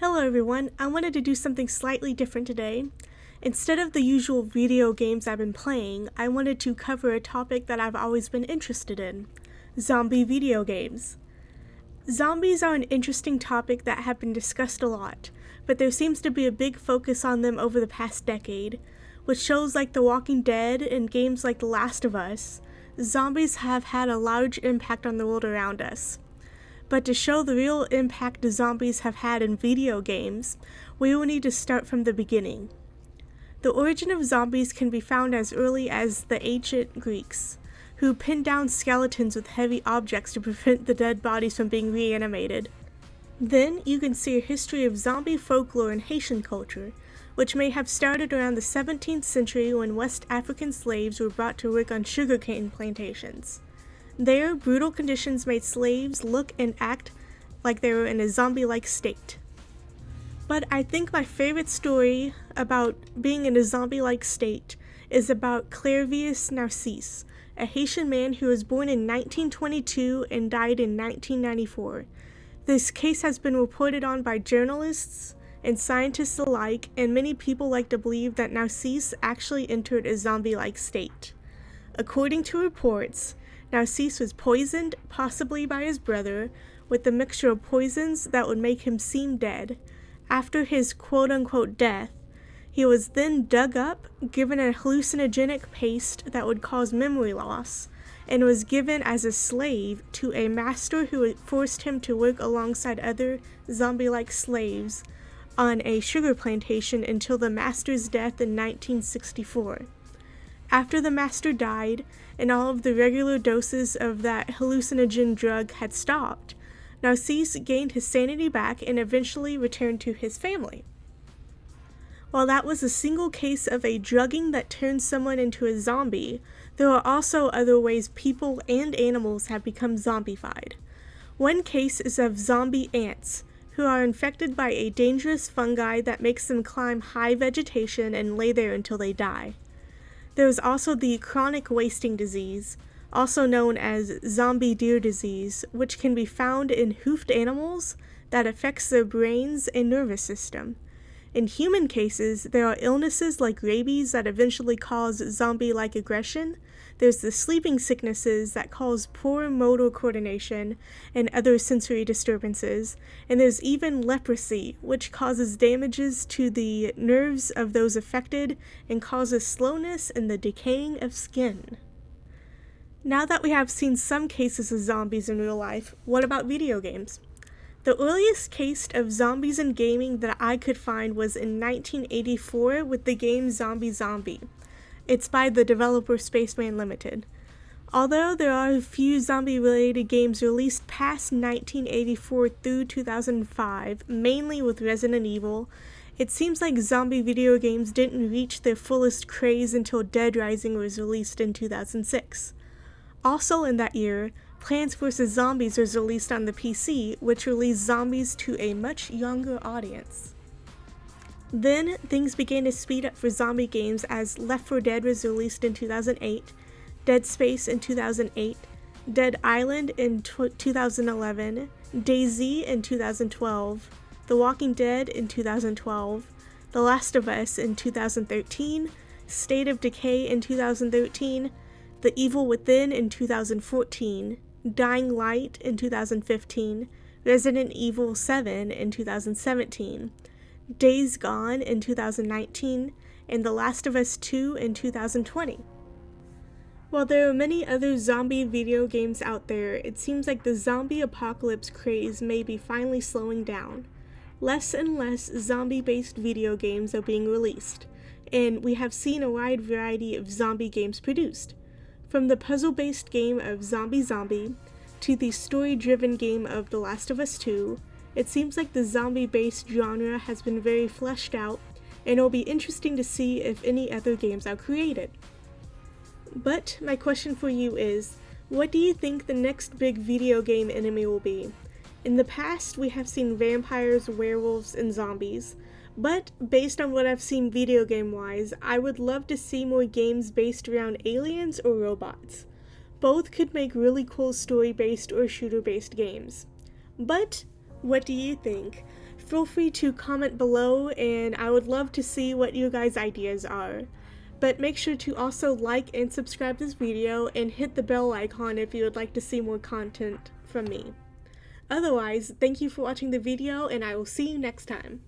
Hello everyone, I wanted to do something slightly different today. Instead of the usual video games I've been playing, I wanted to cover a topic that I've always been interested in: zombie video games. Zombies are an interesting topic that have been discussed a lot, but there seems to be a big focus on them over the past decade. With shows like The Walking Dead and games like The Last of Us, zombies have had a large impact on the world around us. But to show the real impact zombies have had in video games, we will need to start from the beginning. The origin of zombies can be found as early as the ancient Greeks, who pinned down skeletons with heavy objects to prevent the dead bodies from being reanimated. Then you can see a history of zombie folklore in Haitian culture, which may have started around the 17th century when West African slaves were brought to work on sugarcane plantations. There, brutal conditions made slaves look and act like they were in a zombie-like state. But I think my favorite story about being in a zombie-like state is about Clairvius Narcisse, a Haitian man who was born in 1922 and died in 1994. This case has been reported on by journalists and scientists alike, and many people like to believe that Narcisse actually entered a zombie-like state. According to reports, Narcisse was poisoned, possibly by his brother, with a mixture of poisons that would make him seem dead. After his quote-unquote death, he was then dug up, given a hallucinogenic paste that would cause memory loss, and was given as a slave to a master who forced him to work alongside other zombie-like slaves on a sugar plantation until the master's death in 1964. After the master died, and all of the regular doses of that hallucinogen drug had stopped, Narcisse gained his sanity back and eventually returned to his family. While that was a single case of a drugging that turns someone into a zombie, there are also other ways people and animals have become zombified. One case is of zombie ants, who are infected by a dangerous fungi that makes them climb high vegetation and lay there until they die. There is also the chronic wasting disease, also known as zombie deer disease, which can be found in hoofed animals that affects their brains and nervous system. In human cases, there are illnesses like rabies that eventually cause zombie-like aggression. There's the sleeping sicknesses that cause poor motor coordination and other sensory disturbances, and there's even leprosy, which causes damages to the nerves of those affected and causes slowness in the decaying of skin. Now that we have seen some cases of zombies in real life, what about video games? The earliest case of zombies in gaming that I could find was in 1984 with the game Zombie Zombie. It's by the developer Spaceman Limited. Although there are a few zombie-related games released past 1984 through 2005, mainly with Resident Evil, it seems like zombie video games didn't reach their fullest craze until Dead Rising was released in 2006. Also in that year, Plants vs. Zombies was released on the PC, which released zombies to a much younger audience. Then, things began to speed up for zombie games as Left 4 Dead was released in 2008, Dead Space in 2008, Dead Island in 2011, DayZ in 2012, The Walking Dead in 2012, The Last of Us in 2013, State of Decay in 2013, The Evil Within in 2014, Dying Light in 2015, Resident Evil 7 in 2017, Days Gone in 2019, and The Last of Us 2 in 2020. While there are many other zombie video games out there, it seems like the zombie apocalypse craze may be finally slowing down. Less and less zombie-based video games are being released, and we have seen a wide variety of zombie games produced. From the puzzle-based game of Zombie Zombie to the story-driven game of The Last of Us 2, it seems like the zombie-based genre has been very fleshed out, and it'll be interesting to see if any other games are created. But my question for you is, what do you think the next big video game enemy will be? In the past, we have seen vampires, werewolves, and zombies. But based on what I've seen video game-wise, I would love to see more games based around aliens or robots. Both could make really cool story-based or shooter-based games. But what do you think? Feel free to comment below, and I would love to see what you guys' ideas are. But make sure to also like and subscribe this video and hit the bell icon if you would like to see more content from me. Otherwise, thank you for watching the video, and I will see you next time.